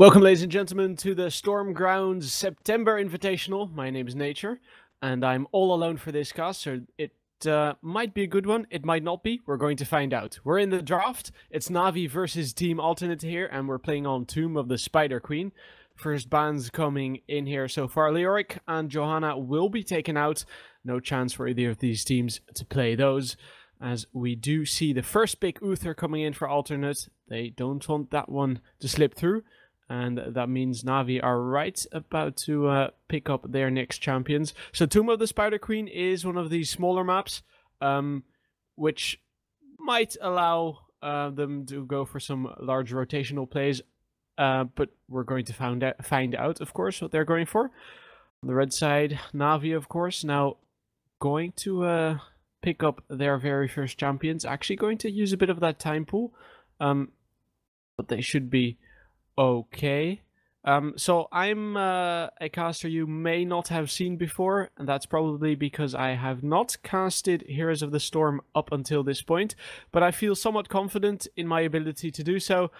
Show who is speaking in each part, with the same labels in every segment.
Speaker 1: Welcome, ladies and gentlemen, to the Stormgrounds September Invitational. My name is Nature, and I'm all alone for this cast, so it might be a good one, it might not be. We're going to find out. We're in the draft. It's Navi versus Team Alternate here, and we're playing on Tomb of the Spider Queen. First bans coming in here so far. Leoric and Johanna will be taken out. No chance for either of these teams to play those, as we do see the first big Uther coming in for Alternate. They don't want that one to slip through. And that means Navi are right about to pick up their next champions. So Tomb of the Spider Queen is one of these smaller maps, which might allow them to go for some large rotational plays. But we're going to find out, of course, what they're going for. On the red side, Navi, of course, now going to pick up their very first champions. Actually going to use a bit of that time pool, but they should be okay. So I'm a caster you may not have seen before, and that's probably because I have not casted Heroes of the Storm up until this point, but I feel somewhat confident in my ability to do so.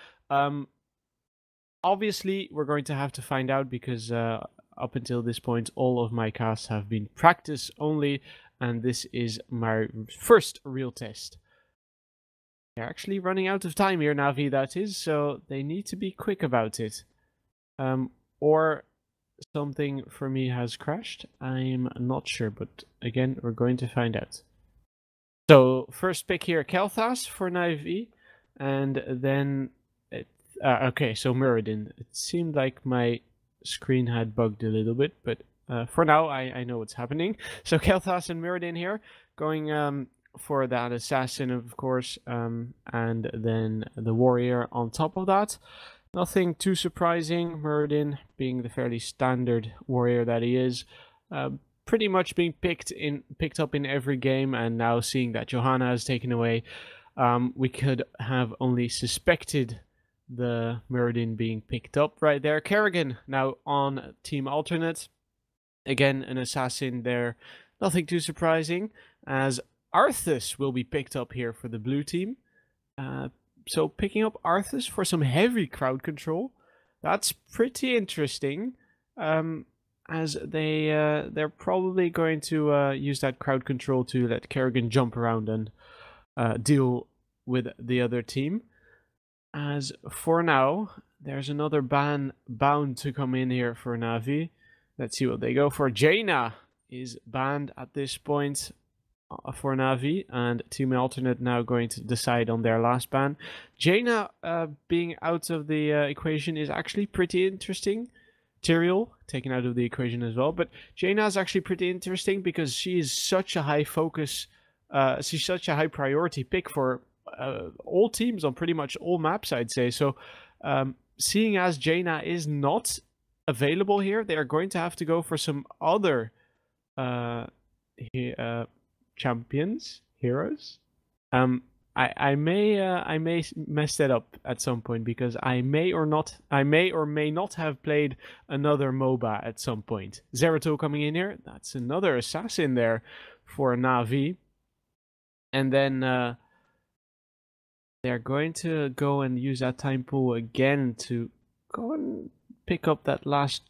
Speaker 1: Obviously, we're going to have to find out, because up until this point, all of my casts have been practice only, and this is my first real test. They're actually running out of time here, Navi, that is, so they need to be quick about it. Or something for me has crashed. I'm not sure, but again, we're going to find out. So, first pick here, Kel'Thas for Navi, and then... okay, so Muradin. It seemed like my screen had bugged a little bit, but for now, I know what's happening. So, Kel'Thas and Muradin here, going... for that assassin, of course, and then the warrior on top of that. Nothing too surprising. Muradin, being the fairly standard warrior that he is, pretty much being picked up in every game, and now seeing that Johanna has taken away, we could have only suspected the Muradin being picked up right there. Kerrigan now on Team Alternate. Again, an assassin there. Nothing too surprising, as Arthas will be picked up here for the blue team. So picking up Arthas for some heavy crowd control. That's pretty interesting, as they're probably going to use that crowd control to let Kerrigan jump around and deal with the other team. As for now, there's another ban bound to come in here for Navi. Let's see what they go for. Jaina is banned at this point for Navi, and Team Alternate now going to decide on their last ban. Jaina being out of the equation is actually pretty interesting. Tyrael taken out of the equation as well, but Jaina is actually pretty interesting because she is such a high focus, she's such a high priority pick for all teams on pretty much all maps, I'd say. So seeing as Jaina is not available here, they are going to have to go for some other champions, heroes. I may mess that up at some point, because I may or may not have played another MOBA at some point. Zeratul coming in here. That's another assassin there for Navi. And then they're going to go and use that time pool again to go and pick up that last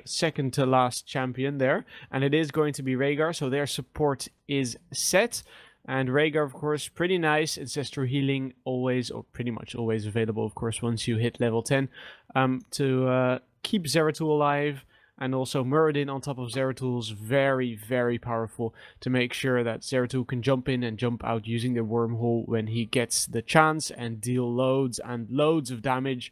Speaker 1: second to last champion there, and it is going to be Rhaegar, so their support is set. And Rhaegar, of course, pretty nice. Ancestral healing always, or pretty much always available, of course, once you hit level 10, to keep Zeratul alive. And also Muradin on top of Zeratul is very, very powerful to make sure that Zeratul can jump in and jump out using the wormhole when he gets the chance, and deal loads and loads of damage.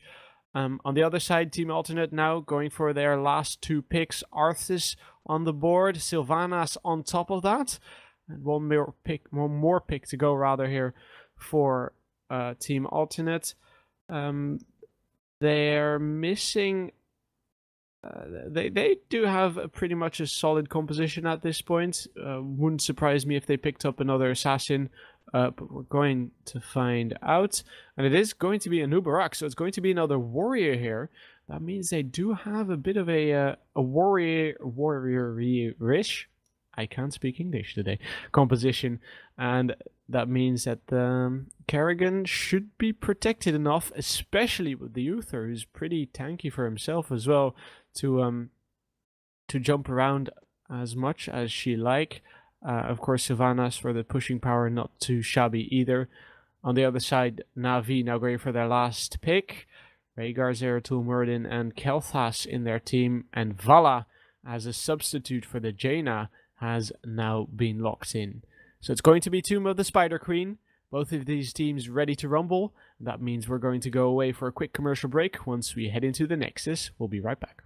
Speaker 1: On the other side, Team Alternate now going for their last two picks. Arthas on the board, Sylvanas on top of that, and one more pick to go rather here for Team Alternate. They're missing. They do have pretty much a solid composition at this point. Wouldn't surprise me if they picked up another assassin. But we're going to find out, and it is going to be a Nubarak, so it's going to be another warrior here. That means they do have a bit of a warrior-ish, I can't speak English today, composition, and that means that Kerrigan should be protected enough, especially with the Uther, who's pretty tanky for himself as well, to jump around as much as she like. Of course, Sylvanas for the pushing power, not too shabby either. On the other side, Na'Vi now going for their last pick. Rhaegar, Zeratul, Muradin, and Kel'Thas in their team, and Vala as a substitute for the Jaina has now been locked in. So it's going to be Tomb of the Spider Queen. Both of these teams ready to rumble. That means we're going to go away for a quick commercial break. Once we head into the Nexus, we'll be right back.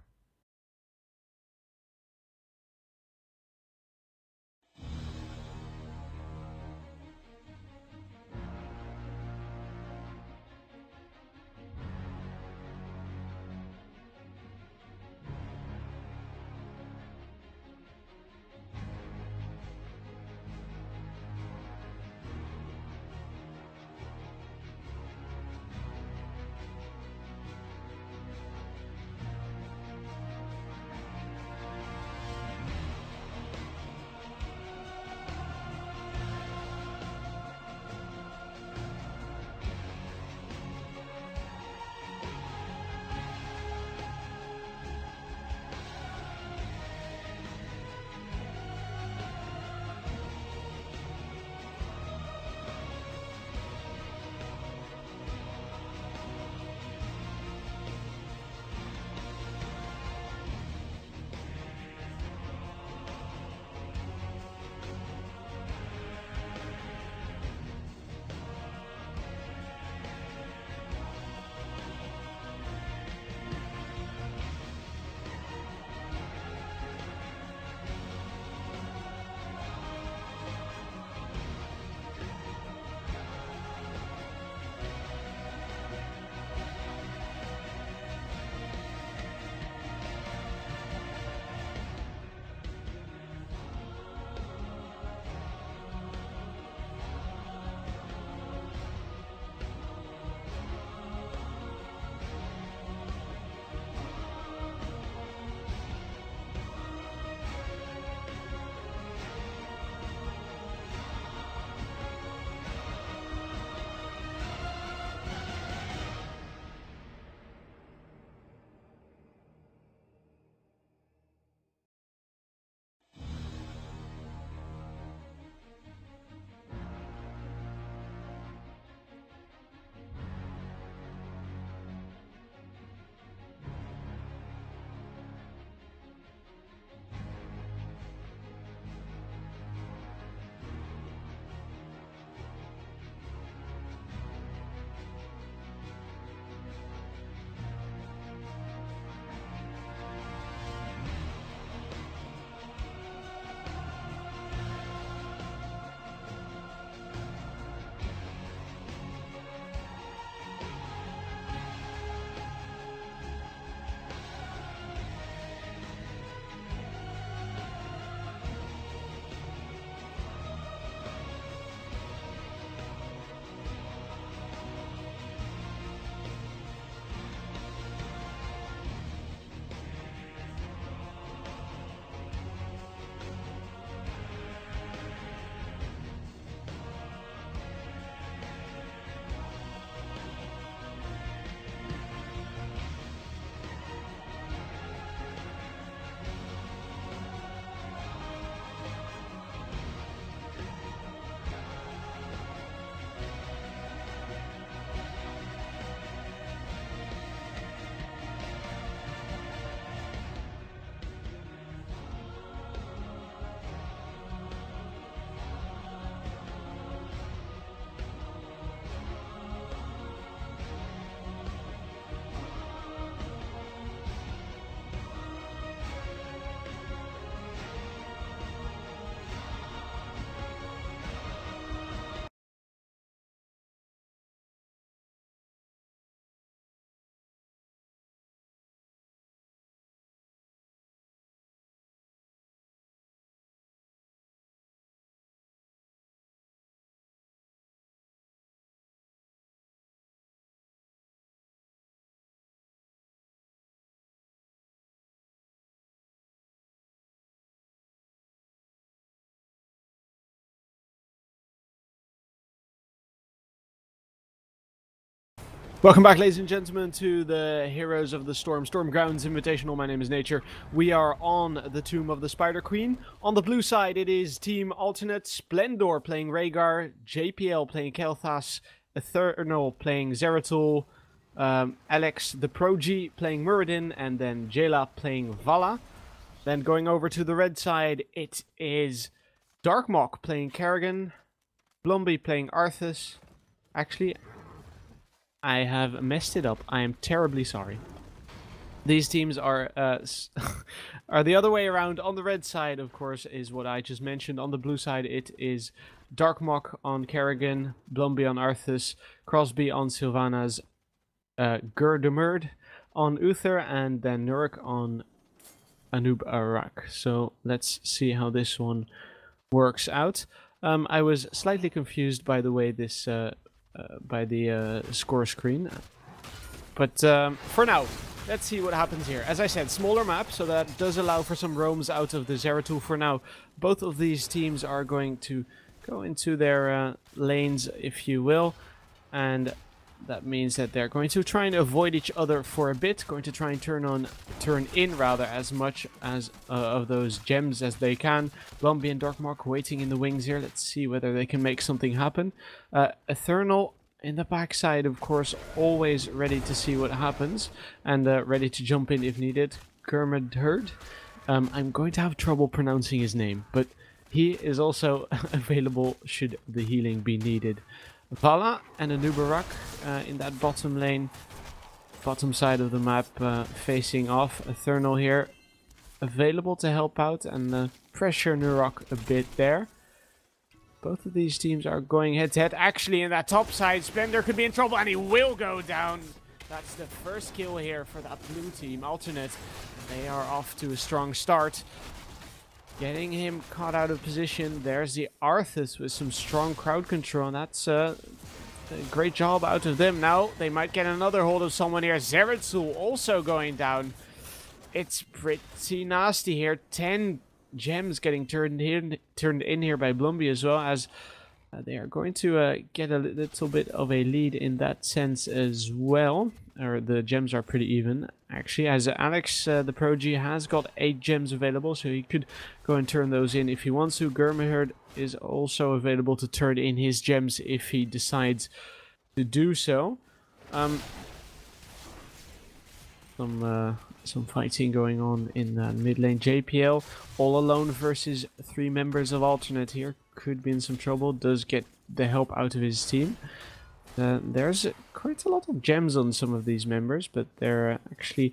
Speaker 1: Welcome back, ladies and gentlemen, to the Heroes of the Stormgrounds Invitational. My name is Nature. We are on the Tomb of the Spider Queen. On the blue side, it is Team Alternate, Splendor playing Rhaegar, JPL playing Kel'Thas, Eternal playing Zeratul, Alex the Progi playing Muradin, and then Jayla playing Vala. Then going over to the red side, it is Darkmock playing Kerrigan, Blumby playing Arthas. Actually, I have messed it up. I am terribly sorry. These teams are are the other way around. On the red side, of course, is what I just mentioned. On the blue side, it is Darkmock on Kerrigan, Blumby on Arthas, Crosby on Sylvanas, Gurdemurd on Uther, and then Nurk on Anub Arak. So let's see how this one works out. I was slightly confused by the way this by the score screen, but for now, let's see what happens here. As I said, smaller map, so that does allow for some roams out of the Zeratul for now. Both of these teams are going to go into their lanes, if you will, and that means that they're going to try and avoid each other for a bit, going to try and turn in rather as much as of those gems as they can. Blumby and Darkmock waiting in the wings here. Let's see whether they can make something happen. Eternal in the backside, of course, always ready to see what happens and ready to jump in if needed. Gurdemurd. I'm going to have trouble pronouncing his name, but he is also available should the healing be needed. Vala and Anub Arak in that bottom lane, bottom side of the map, facing off. Eternal here, available to help out and pressure Nurok a bit there. Both of these teams are going head to head. Actually, in that top side, Splendor could be in trouble, and he will go down. That's the first kill here for that blue team. Alternate, they are off to a strong start. Getting him caught out of position. There's the Arthas with some strong crowd control. And that's a great job out of them. Now they might get another hold of someone here. Zeratul also going down. It's pretty nasty here. 10 gems getting turned in here by Blumby as well, as they are going to get a little bit of a lead in that sense as well. Or the gems are pretty even, actually, as Alex the Progi has got 8 gems available, so he could go and turn those in if he wants to. Gurdemurd is also available to turn in his gems if he decides to do so. Some fighting going on in mid lane. JPL all alone versus 3 members of Alternate here. Could be in some trouble. Does get the help out of his team. There's quite a lot of gems on some of these members, but they're actually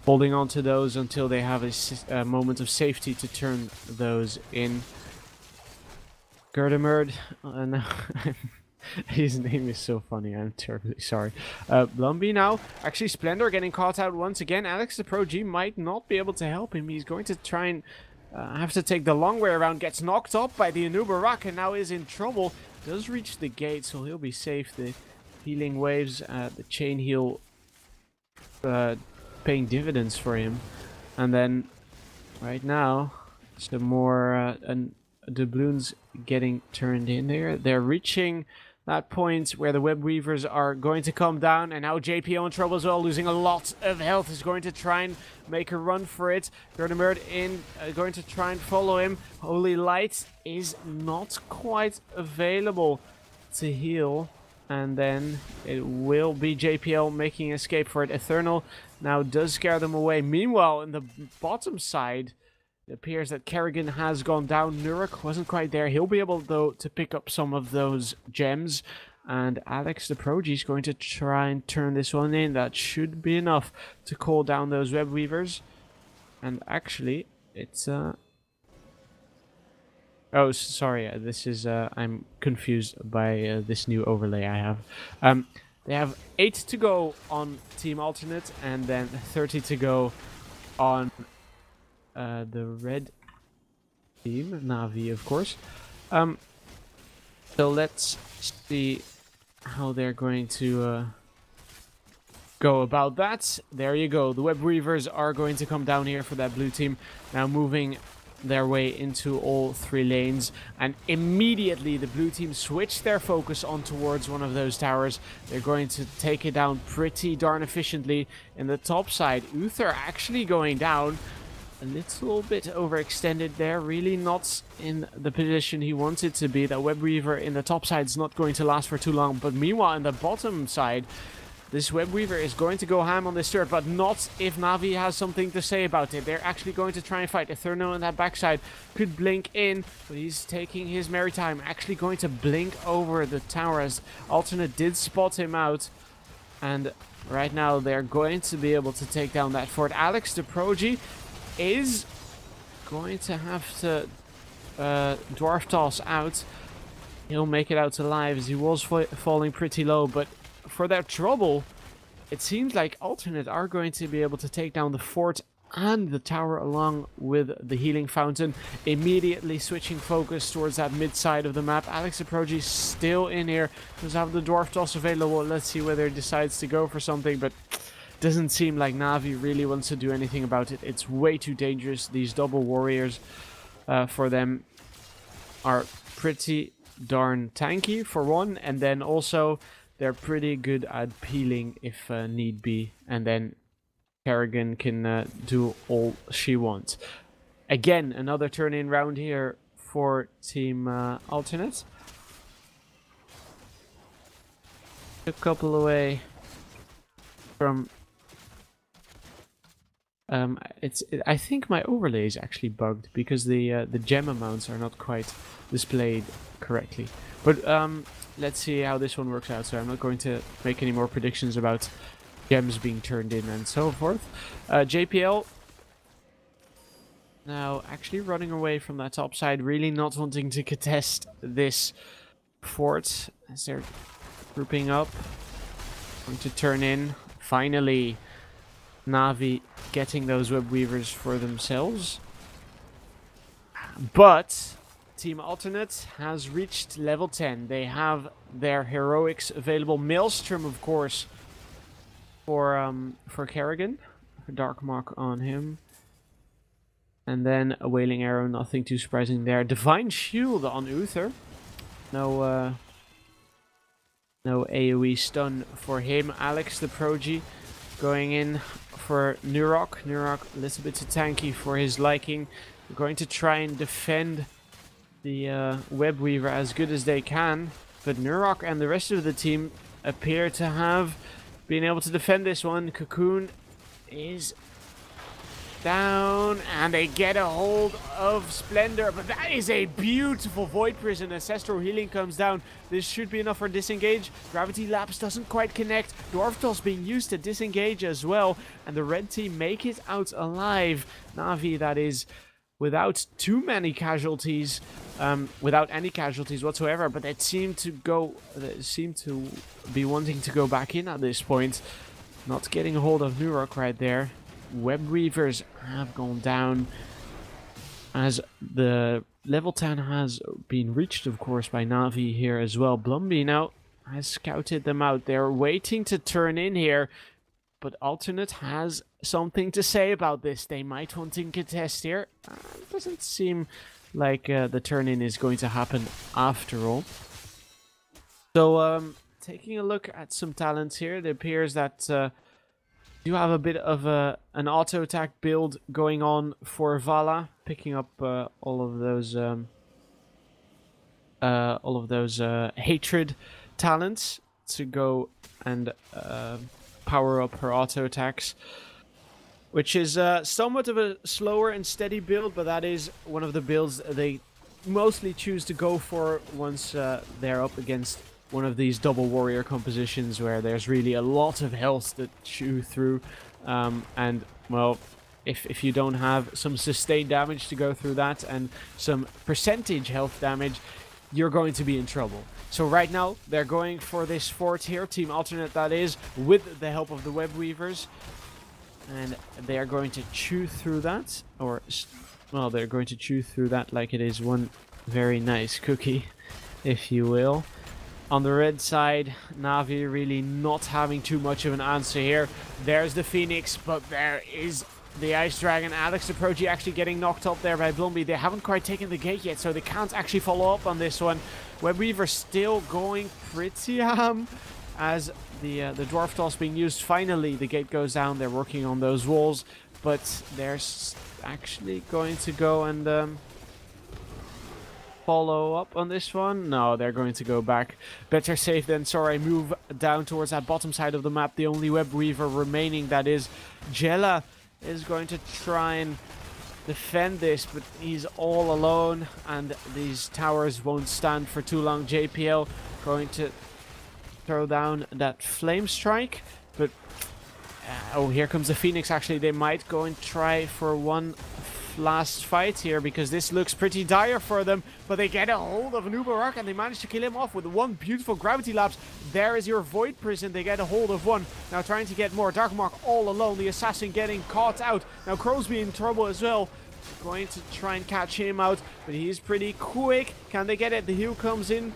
Speaker 1: holding on to those until they have a moment of safety to turn those in. Gurdemurd, his name is so funny, I'm terribly sorry. Blumby now, actually Splendor getting caught out once again. Alex the Pro-G might not be able to help him. He's going to try and have to take the long way around, gets knocked up by the Anub Arak and now is in trouble. Does reach the gate, so he'll be safe. The healing waves, the chain heal paying dividends for him. And then right now, some more doubloons getting turned in there. They're reaching that point where the web weavers are going to come down, and now JPO in trouble as well, losing a lot of health, is going to try and make a run for it. Gurdemurd in, going to try and follow him. Holy Light is not quite available to heal, and then it will be JPL making escape for it. Eternal now does scare them away. Meanwhile, in the bottom side, it appears that Kerrigan has gone down. Nurk wasn't quite there. He'll be able, though, to pick up some of those gems. And Alex the Progi is going to try and turn this one in. That should be enough to call down those web weavers. And actually, it's... Oh, sorry. This is... I'm confused by this new overlay I have. They have 8 to go on Team Alternate, and then 30 to go on... the red team, Navi, of course. So let's see how they're going to go about that. There you go. The web weavers are going to come down here for that blue team. Now moving their way into all 3 lanes, and immediately the blue team switched their focus on towards one of those towers. They're going to take it down pretty darn efficiently. In the top side, Uther actually going down. A little bit overextended there, really not in the position he wanted to be. That Web Weaver in the top side is not going to last for too long, but meanwhile in the bottom side, this Web Weaver is going to go ham on this turret, but not if Na'Vi has something to say about it. They're actually going to try and fight. Etherno on that backside could blink in, but he's taking his merry time. Actually going to blink over the tower as Alternate did spot him out. And right now they're going to be able to take down that fort. Alex the Progy is going to have to dwarf toss out. He'll make it out alive as he was falling pretty low, but for their trouble, it seems like Alternate are going to be able to take down the fort and the tower along with the healing fountain, immediately switching focus towards that mid side of the map. Alex the Progy still in here, does have the dwarf toss available. Let's see whether he decides to go for something, but doesn't seem like Na'Vi really wants to do anything about it. It's way too dangerous. These double warriors for them are pretty darn tanky for one, and then also they're pretty good at peeling if need be, and then Kerrigan can do all she wants. Again, another turn-in round here for Team Alternate. A couple away from... I think my overlay is actually bugged because the gem amounts are not quite displayed correctly. But let's see how this one works out. So I'm not going to make any more predictions about gems being turned in and so forth. JPL now actually running away from that top side, really not wanting to contest this fort as they're grouping up. Going to turn in. Finally, Na'Vi getting those web weavers for themselves. But Team Alternate has reached level 10. They have their heroics available. Maelstrom, of course, for Kerrigan. Dark Mark on him. And then a Wailing Arrow, nothing too surprising there. Divine Shield on Uther. No AoE stun for him. Alex the Progy going in for Nurok. Nurok a little bit too tanky for his liking. We're going to try and defend the Web Weaver as good as they can. But Nurok and the rest of the team appear to have been able to defend this one. Cocoon is down, and they get a hold of Splendor, but that is a beautiful Void Prison. Ancestral Healing comes down. This should be enough for disengage. Gravity Lapse doesn't quite connect. Dwarf Toss being used to disengage as well, and the red team make it out alive. Na'Vi, that is, without too many casualties, without any casualties whatsoever, but they seem to be wanting to go back in at this point. Not getting a hold of Nurok right there. Web Weavers have gone down as the level 10 has been reached, of course, by Na'Vi here as well. Blumby now has scouted them out. They're waiting to turn in here, but Alternate has something to say about this. They might want to contest here. Doesn't seem like the turn-in is going to happen after all. So, taking a look at some talents here, it appears that you have a bit of an auto attack build going on for Vala, picking up all of those hatred talents to go and power up her auto attacks, which is somewhat of a slower and steady build, but that is one of the builds they mostly choose to go for once they're up against one of these double warrior compositions where there's really a lot of health to chew through, and well, if you don't have some sustained damage to go through that and some percentage health damage, you're going to be in trouble. So right now they're going for this fort here, Team Alternate that is, with the help of the Web Weavers, and they are going to chew through that, or well, they're going to chew through that like it is one very nice cookie, if you will. On the red side, Na'Vi really not having too much of an answer here. There's the Phoenix, but there is the Ice Dragon. Alex the Progi actually getting knocked up there by Blumby. They haven't quite taken the gate yet, so they can't actually follow up on this one. Webweaver still going pretty as the Dwarf Toss being used. Finally, the gate goes down. They're working on those walls, but they're actually going to go and follow up on this one. No, they're going to go back. Better safe than sorry. Move down towards that bottom side of the map. The only Webweaver remaining, that is Jella, is going to try and defend this, but he's all alone and these towers won't stand for too long. JPL going to throw down that flame strike, but oh, here comes the Phoenix. Actually, they might go and try for one last fight here, because this looks pretty dire for them, but they get a hold of an Uber-Arc and they manage to kill him off with one beautiful gravity lapse. There is your Void Prison. They get a hold of one. Now trying to get more. Darkmark all alone. The assassin getting caught out. Now Crosby in trouble as well. Going to try and catch him out, but he's pretty quick. Can they get it? The heal comes in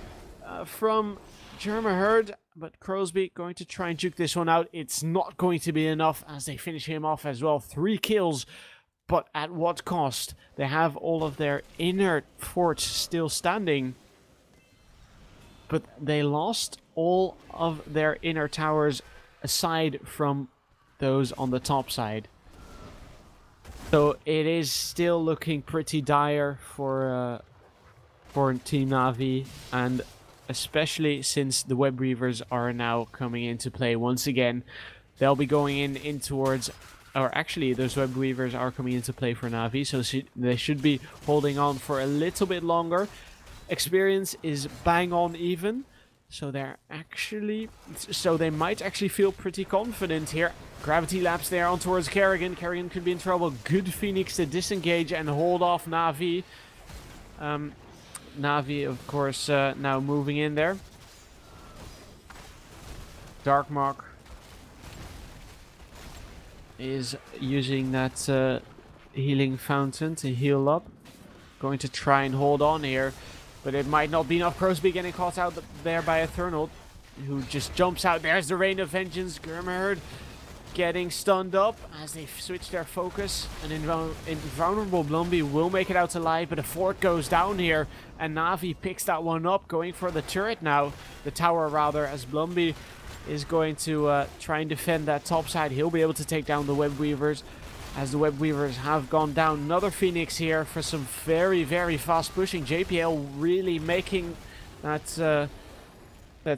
Speaker 1: from Germaherd, but Crosby going to try and juke this one out. It's not going to be enough as they finish him off as well. 3 kills. But at what cost? They have all of their inner forts still standing. But they lost all of their inner towers aside from those on the top side. So it is still looking pretty dire for Team Na'Vi. And especially since the Webweavers are now coming into play once again. They'll be going in towards... Or actually, those Webweavers are coming into play for Na'Vi, so they should be holding on for a little bit longer. Experience is bang on even, so they might actually feel pretty confident here. Gravity lapse there on towards Kerrigan. Kerrigan could be in trouble. Good Phoenix to disengage and hold off Na'Vi. Na'Vi, of course, now moving in there. Darkmark is using that healing fountain to heal up. Going to try and hold on here, but it might not be enough. Crosby getting caught out there by Eternal, who just jumps out. There's the Rain of Vengeance. Germaherd getting stunned up as they switch their focus. An invulnerable Blumby will make it out alive, but a fort goes down here, and Na'Vi picks that one up, going for the turret now. The tower, rather, as Blumby is going to try and defend that top side. He'll be able to take down the Webweavers, as the Webweavers have gone down. Another Phoenix here for some very, very fast pushing. JPL really making that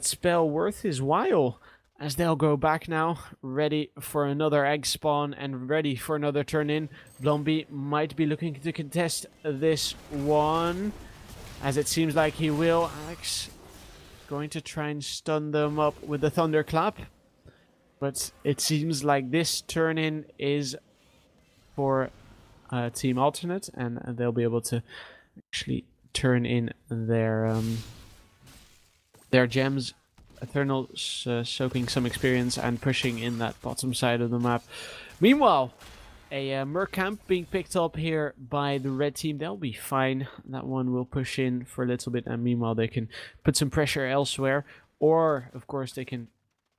Speaker 1: spell worth his while, as they'll go back now, ready for another egg spawn and ready for another turn in. Blumby might be looking to contest this one, as it seems like he will. Alex going to try and stun them up with the Thunderclap, but it seems like this turn in is for Team Alternate, and they'll be able to actually turn in their gems. Eternal soaking some experience and pushing in that bottom side of the map. Meanwhile, a Merc camp being picked up here by the red team. They'll be fine. That one will push in for a little bit, and meanwhile they can put some pressure elsewhere. Or, of course, they can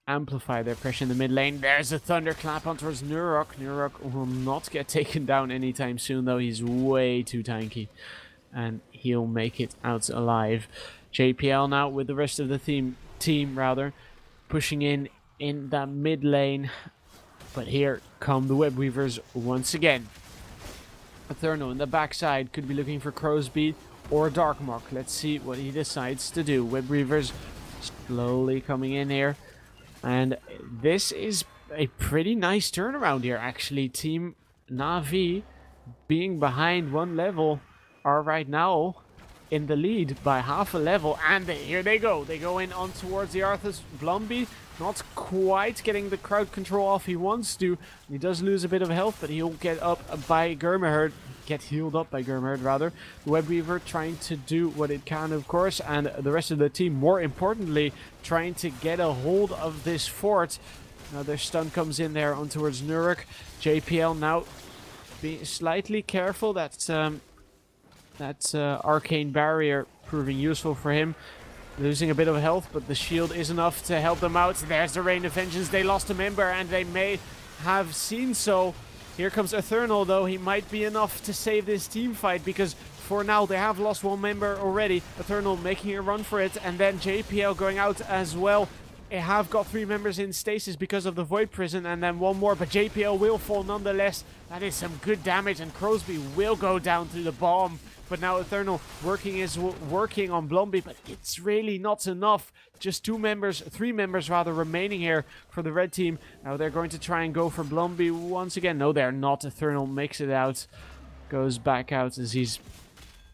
Speaker 1: amplify their pressure in the mid lane. There's a Thunderclap on towards Nurok. Nurok will not get taken down anytime soon, though. He's way too tanky, and he'll make it out alive. JPL now with the rest of the team pushing in that mid lane. But here come the Webweavers once again. Eternal in the backside could be looking for Crosby or Darkmark. Let's see what he decides to do. Webweavers slowly coming in here. And this is a pretty nice turnaround here, actually. Team Na'Vi, being behind 1 level, are right now in the lead by half a level. And here they go. They go in on towards the Arthas. Blumby not quite getting the crowd control off he wants to. He does lose a bit of health, but he'll get up by Germaherd. Get healed up by Germaherd, rather. The Webweaver trying to do what it can, of course, and the rest of the team, more importantly, trying to get a hold of this fort. Another stun comes in there on towards Nurok. JPL now being slightly careful. That's arcane barrier proving useful for him. Losing a bit of health, but the shield is enough to help them out. There's the Rain of Vengeance. They lost a member, and they may have seen so. Here comes Eternal, though. He might be enough to save this team fight, because for now they have lost one member already. Eternal making a run for it, and then JPL going out as well. They have got 3 members in stasis because of the Void Prison, and then one more, but JPL will fall nonetheless. That is some good damage, and Crosby will go down through the bomb. But now Eternal working on Blomby, but it's really not enough. Just 3 members rather, remaining here for the red team. Now they're going to try and go for Blomby once again. No, they're not. Eternal makes it out, goes back out as he's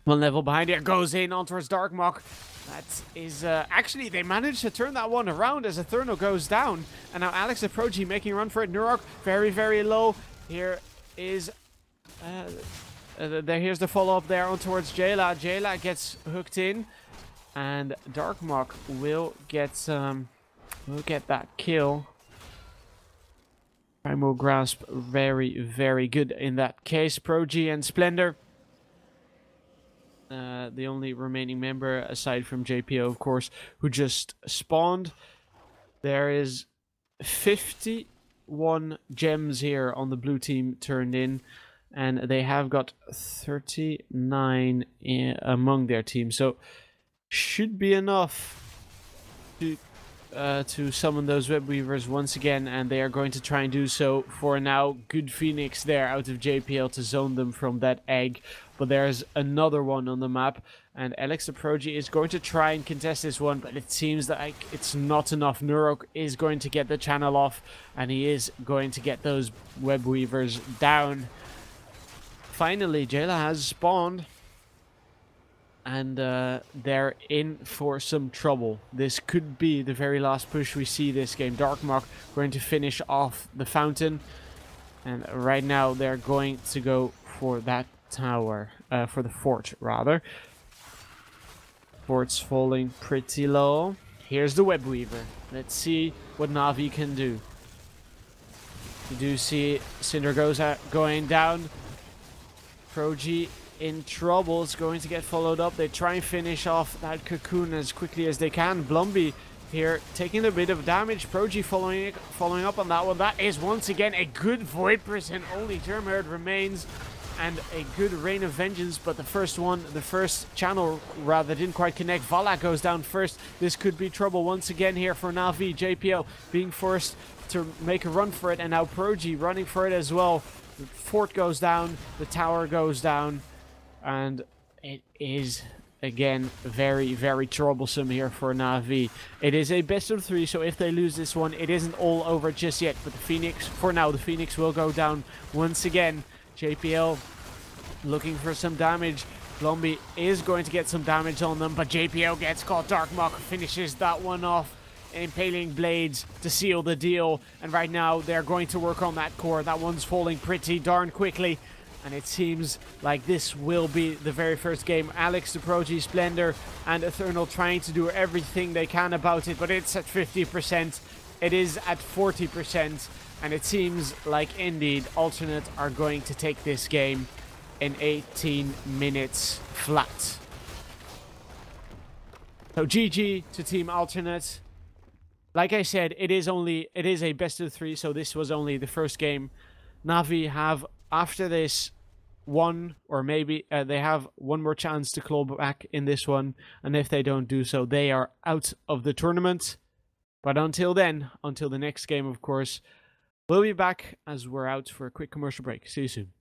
Speaker 1: 1 level behind here, goes in on towards Darkmok. That is, actually, they managed to turn that one around as Eternal goes down. And now Alex Aproji making a run for it. Nurok, very, very low. Here is, here's the follow-up there on towards Jayla. Jayla gets hooked in. And Darkmok will get that kill. Primal Grasp, very, very good in that case. Proji and Splendor. The only remaining member, aside from JPO, of course, who just spawned. There is 51 gems here on the blue team turned in, and they have got 39 among their team. So should be enough to summon those web weavers once again, and they are going to try and do so for now. Good Phoenix there out of JPL to zone them from that egg. But there's another one on the map, and Alex Aproji is going to try and contest this one, but it seems like it's not enough. Nurok is going to get the channel off, and he is going to get those web weavers down. Finally, Jayla has spawned, and they're in for some trouble. This could be the very last push we see this game. Darkmok going to finish off the fountain, and right now they're going to go for that tower, for the fort rather. Fort's falling pretty low. Here's the web weaver. Let's see what Na'Vi can do. You do see Cinder going down. Proji in trouble. It's going to get followed up. They try and finish off that cocoon as quickly as they can. Blomby here taking a bit of damage. Proji following up on that one. That is once again a good Void Prison. Only Termherd remains, and a good Rain of Vengeance, but the first channel rather, didn't quite connect. Vala goes down first. This could be trouble once again here for Na'Vi. JPL being forced to make a run for it, and now Proji running for it as well. The fort goes down, the tower goes down, and it is again very, very troublesome here for Na'Vi. It is a best of 3, so if they lose this one, it isn't all over just yet. But the Phoenix, for now, the Phoenix will go down once again. JPL looking for some damage. Blomby is going to get some damage on them, but JPL gets caught. Darkmok finishes that one off. Impaling Blades to seal the deal. And right now they're going to work on that core. That one's falling pretty darn quickly. And it seems like this will be the very first game. Alex, the Proji, Splendor, and Eternal trying to do everything they can about it, but it's at 50%. It is at 40%. And it seems like indeed Alternate are going to take this game in 18 minutes flat. So GG to Team Alternate. Like I said, it is a best of 3, so this was only the first game. Na'Vi have, after this, one, or maybe they have one more chance to claw back in this one, and if they don't do so, they are out of the tournament. But until then, until the next game, of course, we'll be back as we're out for a quick commercial break. See you soon.